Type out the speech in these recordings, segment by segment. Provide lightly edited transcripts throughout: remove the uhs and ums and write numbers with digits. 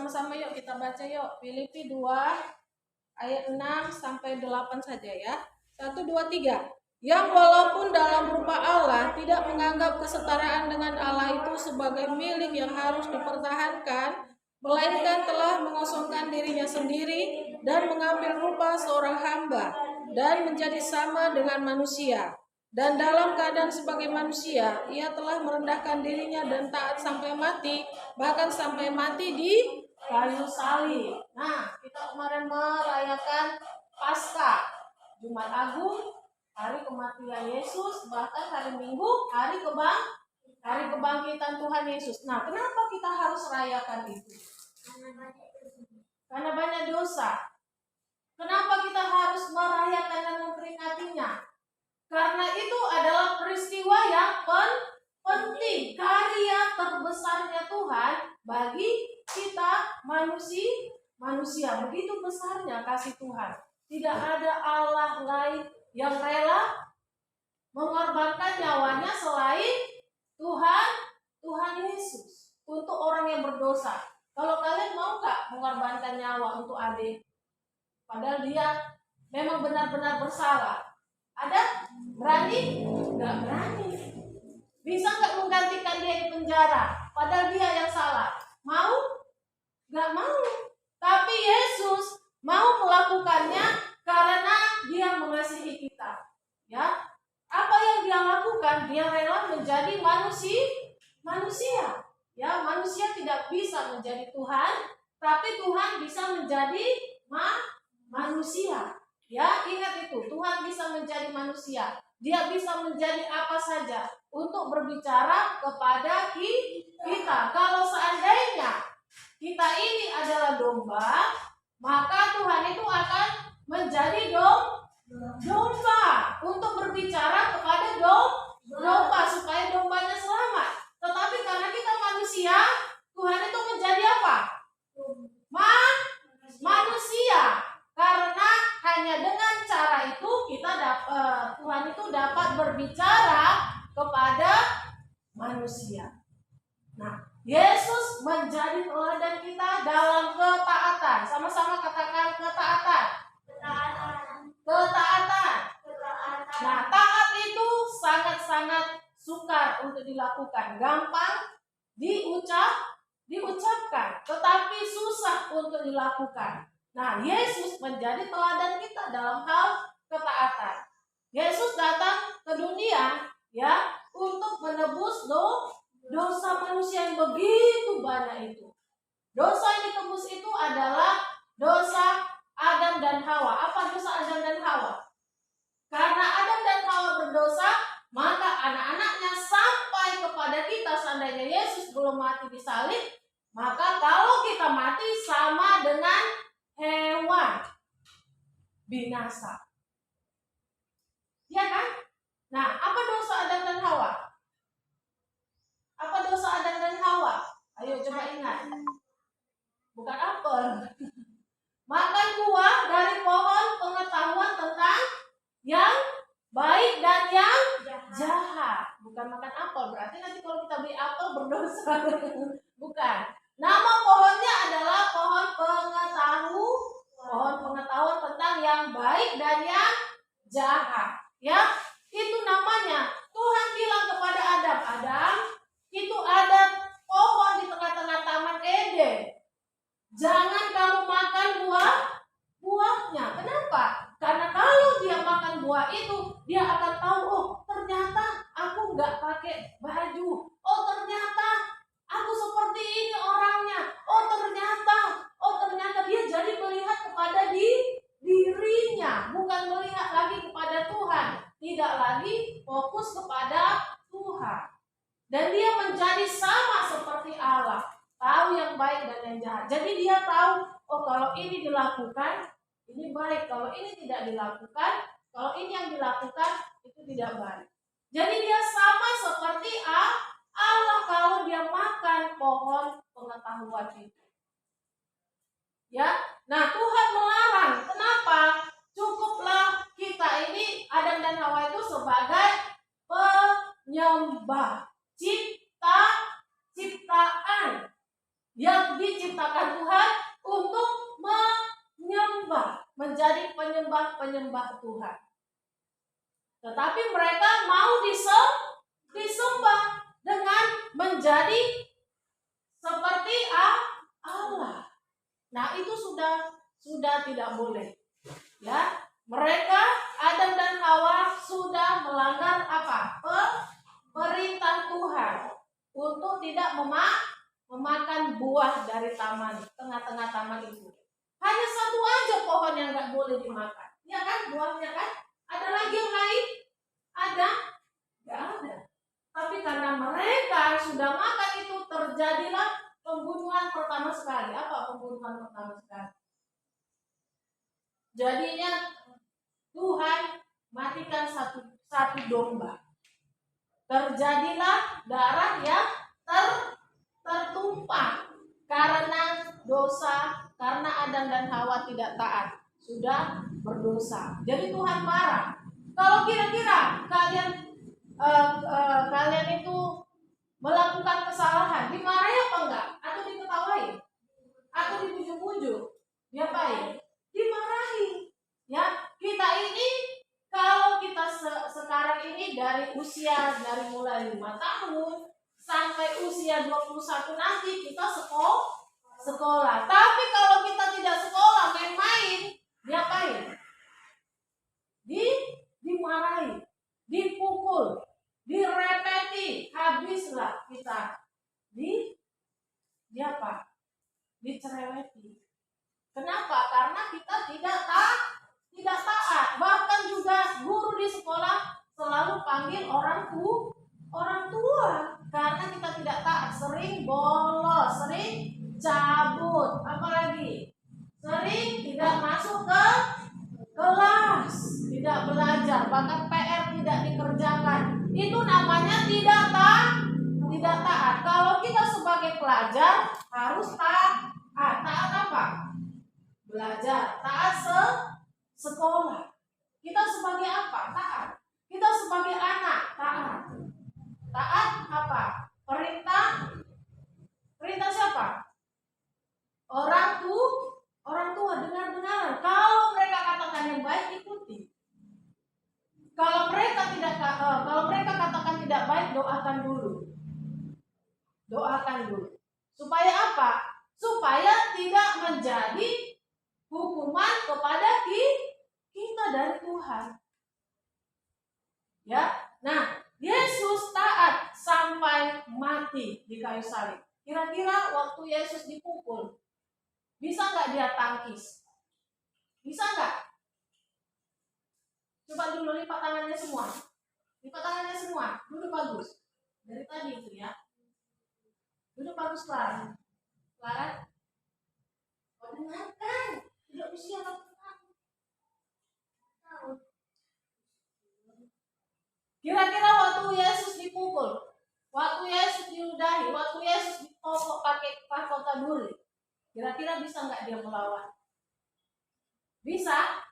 Sama-sama yuk kita baca yuk. Filipi 2 ayat 6 sampai 8 saja ya. 1, 2, 3. Yang walaupun dalam rupa Allah tidak menganggap kesetaraan dengan Allah itu sebagai milik yang harus dipertahankan, melainkan telah mengosongkan dirinya sendiri dan mengambil rupa seorang hamba dan menjadi sama dengan manusia. Dan dalam keadaan sebagai manusia, ia telah merendahkan dirinya dan taat sampai mati, bahkan sampai mati di kayu salib. Nah, kita kemarin merayakan Paskah, Jumat Agung, hari kematian Yesus, bahkan hari Minggu, hari kebangkitan Tuhan Yesus. Nah, kenapa kita harus rayakan itu? Karena banyak dosa. Kenapa kita harus merayakan dan memperingatinya? Karena itu adalah peristiwa yang penting, karya terbesarnya Tuhan bagi kita manusia. Begitu besarnya kasih Tuhan. Tidak ada Allah lain yang rela mengorbankan nyawanya selain Tuhan Yesus untuk orang yang berdosa. Kalau kalian mau nggak mengorbankan nyawa untuk adik, padahal dia memang benar-benar bersalah, ada? Berani? Nggak berani. Bisa nggak menggantikan dia di penjara, padahal dia yang salah? Mau? Nggak mau. Tapi Yesus mau melakukannya karena dia mengasihi kita. Ya, apa yang dia lakukan? Dia rela menjadi manusia. Ya, manusia tidak bisa menjadi Tuhan, tapi Tuhan bisa menjadi manusia. Ya, ingat itu, Tuhan bisa menjadi manusia. Dia bisa menjadi apa saja untuk berbicara kepada kita. Kalau seandainya kita ini adalah domba, maka Tuhan itu akan menjadi domba untuk berbicara kepada domba supaya dombanya selamat. Tetapi karena kita manusia, Tuhan itu menjadi apa? Manusia. Karena hanya dengan cara itu Tuhan itu dapat berbicara kepada manusia. Nah, Yesus menjadi teladan kita dalam ketaatan. Sama-sama katakan ketaatan. Ketaatan. Nah, taat itu sangat-sangat sukar untuk dilakukan. Gampang diucapkan, tetapi susah untuk dilakukan. Nah, Yesus menjadi teladan kita dalam hal ketaatan. Yesus datang ke dunia ya untuk menebus dosa manusia yang begitu banyak itu. Dosa yang ditebus itu adalah dosa Adam dan Hawa. Apa dosa Adam dan Hawa? Karena Adam dan Hawa berdosa, maka anak-anaknya sampai kepada kita, seandainya Yesus belum mati di salib, maka kalau kita mati sama dengan hewan, binasa. Ya kan? Nah, apa dosa Adam dan Hawa? Apa dosa Adam dan Hawa? Ayo coba ingat. Bukan apel. Makan buah dari pohon pengetahuan tentang yang baik dan yang jahat. Bukan makan apel. Berarti nanti kalau kita beli apel berdosa. Bukan. Nama pohonnya adalah pohon pengetahuan tentang yang baik dan yang jahat. Ya, itu namanya. Tuhan bilang kepada Adam, itu ada pohon di tengah-tengah taman Eden. Jangan kamu makan buahnya. Kenapa? Karena kalau dia makan buah itu, dia akan tahu, oh ternyata aku nggak pakai baju. Oh ternyata aku seperti ini orangnya. Oh ternyata dia jadi melihat kepada dirinya, bukan melihat lagi kepada Tuhan. Tidak lagi fokus kepada Tuhan. Dan dia menjadi sama seperti Allah, tahu yang baik dan yang jahat. Jadi dia tahu, oh kalau ini dilakukan, ini baik. Kalau ini tidak dilakukan, kalau ini yang dilakukan, itu tidak baik. Jadi dia sama seperti Allah kalau dia makan pohon pengetahuan itu. Ya, nah Tuhan melarang. Kenapa? Cukuplah kita ini Adam dan Hawa itu sebagai penyembah, ciptaan yang diciptakan diciptakan Tuhan untuk menyembah, menjadi penyembah-penyembah Tuhan. Tetapi mereka mau disembah dengan menjadi seperti Allah. Nah, itu sudah tidak boleh. Ya, mereka Adam dan Hawa sudah melanggar apa? Perintah Tuhan untuk tidak memakan buah dari taman, tengah-tengah taman itu. Hanya satu aja pohon yang nggak boleh dimakan. Ya kan, buahnya kan? Ada lagi yang lain? Ada? Nggak ada. Tapi karena mereka sudah makan itu, terjadilah pembunuhan pertama sekali. Apa pembunuhan pertama sekali? Jadinya Tuhan matikan satu domba. Terjadilah darah yang tertumpah karena dosa, karena Adam dan Hawa tidak taat, sudah berdosa. Jadi Tuhan marah. Kalau kira-kira kalian itu melakukan kesalahan, dimarahi apa enggak? Atau diketawain? Atau dipujuk-pujuk? Diapain? Dimarahi. Ya, kita ini kalau kita sekarang ini dari mulai 5 tahun sampai usia 21 nanti kita sekolah. Tapi kalau kita tidak sekolah, main-main, diapain? Dimarahi, dipukul, direpeti, habislah kita dicereweti. Kenapa? Karena kita tidak taat. Bahkan juga guru di sekolah selalu panggil orang tua karena kita tidak taat, sering bolos, sering cabut, apalagi sering tidak masuk ke kelas, tidak belajar, bahkan PR tidak dikerjakan. Itu namanya tidak taat. Kalau kita sebagai pelajar harus taat. Taat apa? Belajar, taat sekolah. Kita sebagai apa? Taat. Kita sebagai anak, taat. Taat apa? Perintah siapa? Orang tua dengar-dengaran. Kalau mereka katakan yang baik, ikuti. Kalau mereka katakan tidak baik, doakan dulu. Supaya apa? Supaya tidak menjadi hukuman kepada kita dari Tuhan. Ya. Nah, Yesus taat sampai mati di kayu salib. Kira-kira waktu Yesus dipukul, bisa nggak dia tangkis? Bisa nggak? Coba dulu lipat tangannya semua. Duduk bagus. Dari tadi itu ya. Duduk bagus, Clara. Oh, dengarkan. Tidak usia tahun. Kira-kira waktu Yesus dipukul, waktu Yesus diludahi, waktu Yesus ditopok pakai mahkota duri, kira-kira bisa nggak dia melawan? Bisa.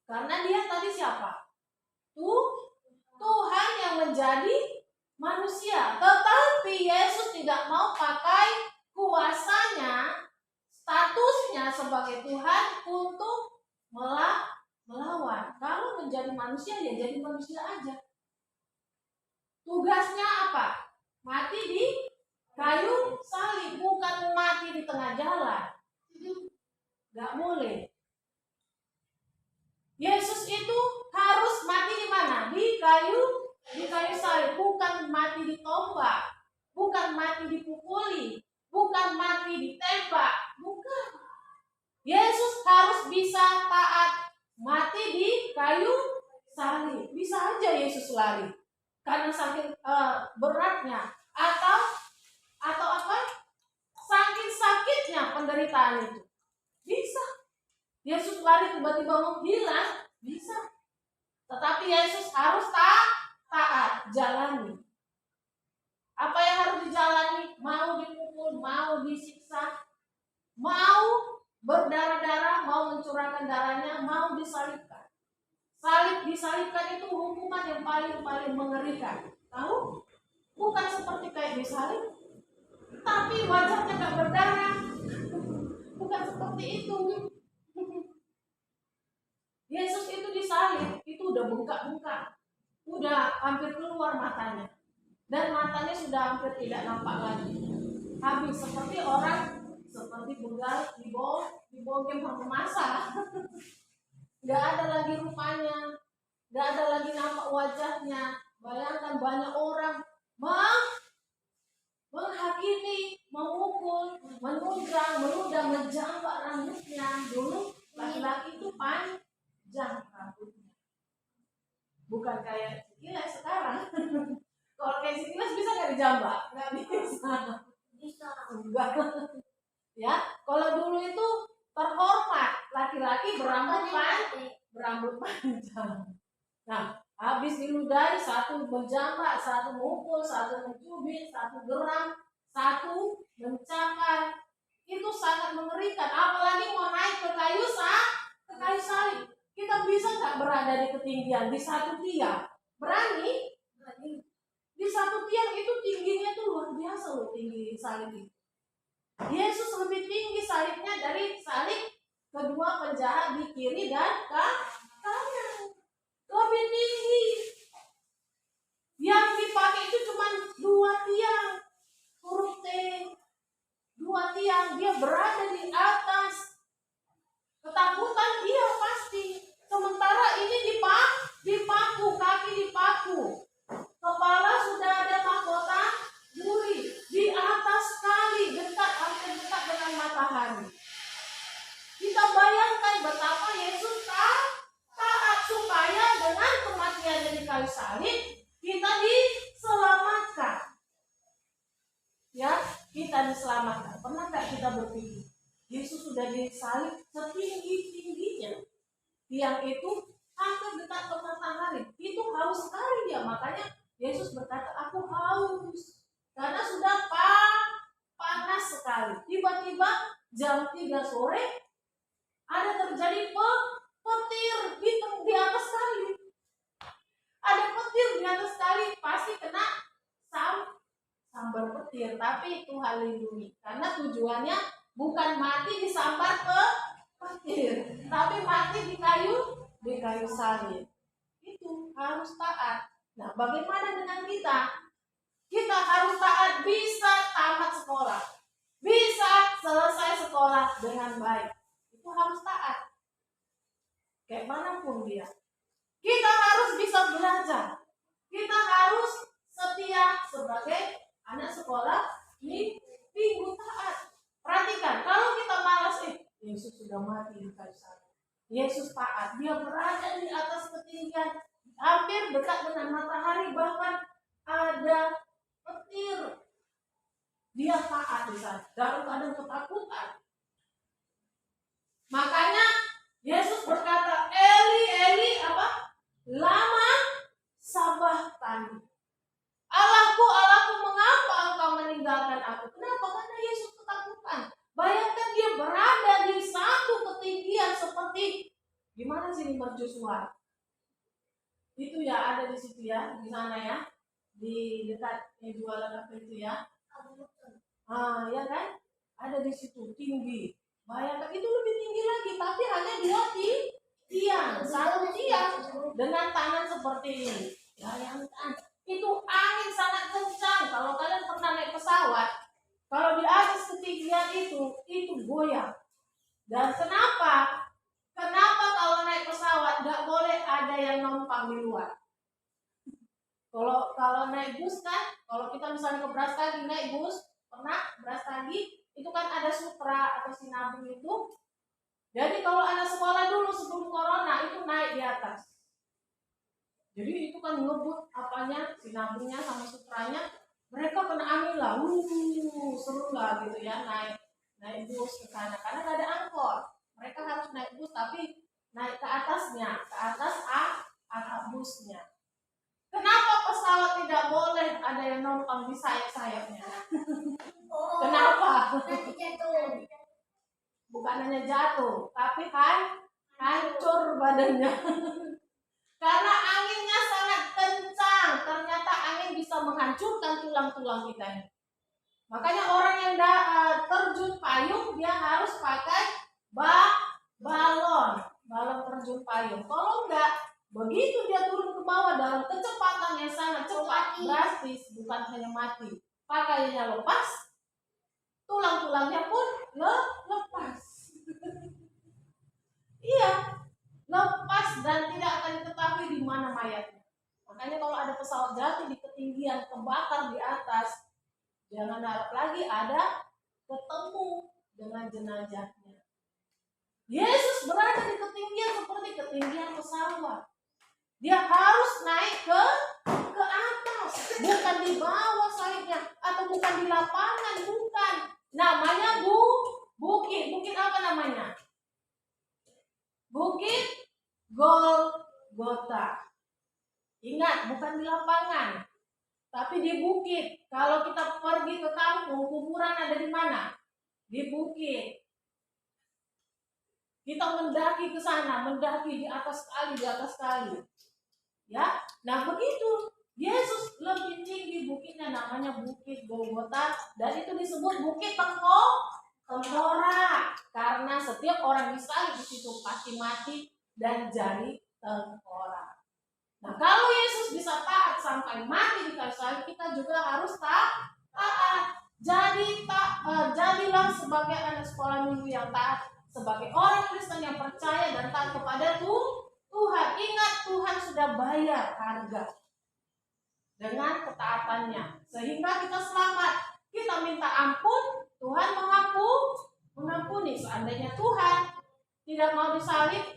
Karena dia tadi siapa? Tuhan yang menjadi manusia. Tetapi Yesus tidak mau pakai kuasanya, statusnya sebagai Tuhan untuk melawan. Kalau menjadi manusia, ya jadi manusia aja. Tugasnya apa? Mati di kayu salib, bukan mati di tengah jalan. Gak boleh. Yesus itu harus mati di mana? Di kayu salib, bukan mati ditombak, bukan mati dipukuli, bukan mati ditembak, bukan. Yesus harus bisa taat, mati di kayu salib. Bisa aja Yesus lari karena saking beratnya atau apa? Saking sakitnya penderitaan itu. Bisa. Yesus lari tiba-tiba menghilang, bisa. Tetapi Yesus harus taat, jalani. Apa yang harus dijalani? Mau dipukul, mau disiksa, mau berdarah-darah, mau mencurahkan darahnya, mau disalibkan. Disalibkan itu hukuman yang paling mengerikan. Tahu? Bukan seperti kayak disalib. tapi wajahnya nggak berdarah. Bukan seperti itu. Yesus itu disalib, itu udah bengkak-bengkak, udah hampir keluar matanya, dan matanya sudah hampir tidak nampak lagi. Habis seperti orang, seperti begal dibogem sama masa. Nggak ada lagi rupanya, nggak ada lagi nampak wajahnya. Bayangkan banyak orang menghakimi, memukul, menunggang, menudang, menjambak rambutnya. Dulu laki-laki itu panjang rambutnya, bukan kayak Sikilas sekarang. Kalau kayak Sikilas bisa nggak dijambak? Nggak bisa. Bisa. Enggak. Ya, kalau dulu itu terhormat laki-laki berambut panjang. Nah, habis diludahi, satu menjambak, satu mukul, satu mencubit, satu geram, satu mencakar. Itu sangat mengerikan. Apalagi mau naik ke kayu salib. Kita bisa nggak berada di ketinggian di satu tiang? Berani? Di satu tiang itu tingginya tuh luar biasa loh, tinggi salib itu. Yesus lebih tinggi salibnya dari salib kedua penjahat di kiri dan kanan. Lebih tinggi. Yang dipakai itu cuma 2 tiang, huruf T, 2 tiang. Dia berada di atas. Ketakutan iya pasti. Sementara ini dipaku, kaki dipaku, kepala sudah ada mahkota duri, di atas sekali, hampir dekat dengan matahari. Kita bayangkan betapa Yesus taat supaya dengan kematiannya di kayu salib kita diselamatkan. Ya, kita diselamatkan. Pernah nggak kita berpikir Yesus sudah disalib setinggi-tingginya? Tiang itu hampir dekat ke matahari. Itu haus sekali dia. Makanya Yesus berkata, aku haus. Karena sudah panas sekali. Tiba-tiba jam 3 sore ada terjadi petir di atas kali. Ada petir di atas kali, pasti kena sambar petir. Tapi Tuhan lindungi. Karena tujuannya bukan mati disambar ke petir, tapi mati di kayu salib. Itu harus taat. Nah, bagaimana dengan kita? Kita harus taat, bisa tamat sekolah, bisa selesai sekolah dengan baik. Itu harus taat. Kayak manapun dia. Kita harus bisa belajar. Kita harus setia sebagai anak sekolah minggu taat. Perhatikan, kalau kita malas, Yesus sudah mati di kayu salib. Yesus taat, dia berada di atas ketinggian, hampir dekat dengan matahari, bahkan ada petir. Dia taat di sana, dalam keadaan ketakutan. Makanya Yesus berkata, Eli, Eli, lama sabachthani. Allahku, Allahku, mengapa engkau meninggalkan aku? Kenapa? Karena Yesus ketakutan. Bayangkan dia berada di satu ketinggian seperti gimana sih mercusuar? Itu ya ada di situ ya, di sana ya, di dekat jualan apa itu ya? Ya kan? Ada di situ tinggi. Bayangkan itu lebih tinggi lagi, tapi hanya 2 tiang, satu tiang dengan tangan seperti ini. Bayangkan, itu angin sangat kencang. Kalau kalian pernah naik pesawat, kalau di atas ketinggian itu goyang. Dan kenapa? Kenapa kalau naik pesawat nggak boleh ada yang numpang di luar? Kalau naik bus kan, kalau kita misalnya ke Brastagi naik bus, pernah Brastagi itu kan ada Supra atau Sinabung itu. Jadi kalau anak sekolah dulu sebelum corona itu naik di atas. Jadi itu kan ngebut apanya, Sinabungnya sama Supranya, mereka kena angin lah, seru lah gitu ya naik bus ke sana karena nggak ada angkot. Mereka harus naik bus tapi naik ke atasnya, ke atas atap busnya. Kenapa pesawat tidak boleh ada yang numpang di sayap-sayapnya? Kenapa? Bukan hanya jatuh, tapi hancur badannya. Karena anginnya sangat kencang. Ternyata angin bisa menghancurkan tulang-tulang kita. Makanya orang yang terjun payung dia harus pakai balon terjun payung. Kalau enggak, begitu dia turun ke bawah dalam kecepatan yang sangat cepat, drastis, bukan hanya mati, pakaiannya lepas, tulang-tulangnya pun lepas. Iya, lepas dan tidak akan diketahui di mana mayatnya. Makanya kalau ada pesawat jatuh di ketinggian, kebakar di atas, jangan harap lagi ada ketemu dengan jenazahnya. Yesus berada di ketinggian seperti ketinggian pesawat. Dia harus naik ke atas, bukan di bawah salibnya, atau bukan di lapangan, bukan. Namanya bukit. Bukit apa namanya? Bukit Golgota. Ingat, bukan di lapangan, tapi di bukit. Kalau kita pergi ke kampung, kuburan ada di mana? Di bukit. Kita mendaki ke sana, mendaki di atas kali. Ya, nah begitu. Yesus lebih tinggi bukitnya, namanya Bukit Golgota, dan itu disebut Bukit Tengkorak karena setiap orang disalib di situ pasti mati dan jadi tengkorak. Nah, kalau Yesus bisa taat sampai mati di kayu salib, kita juga harus taat. Jadilah sebagai anak sekolah minggu yang taat, sebagai orang Kristen yang percaya dan taat kepada Tuhan. Ingat, Tuhan sudah bayar harga dengan ketaatannya, sehingga kita selamat. Kita minta ampun, Tuhan mengampuni. Seandainya Tuhan tidak mau disalib,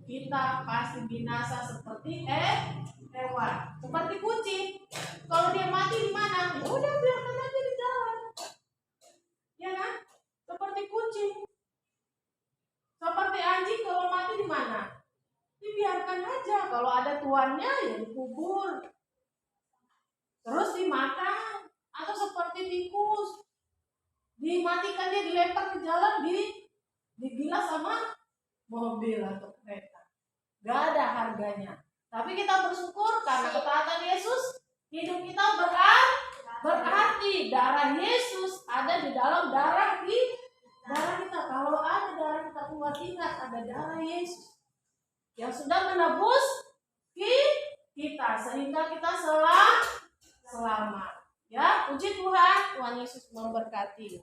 kita pasti binasa seperti hewan, seperti kucing. Kalau dia mati di mana? Ya udah, biarkan aja di jalan. Ya kan? Seperti kucing. Seperti anjing, kalau mati di mana? Dibiarkan aja. Kalau ada tuannya ya dikubur. Terus dimakan. Atau seperti tikus, dimatikan, dia dilempar ke jalan, digilas sama mobil atau kereta. Gak ada harganya. Tapi kita bersyukur karena ketaatan Yesus, hidup kita berarti darah Yesus ada di dalam darah kita. Kalau ada darah kita keluar, ingat ada darah Yesus yang sudah menebus kita sehingga kita selamat. Ya, puji Tuhan. Tuhan Yesus memberkati.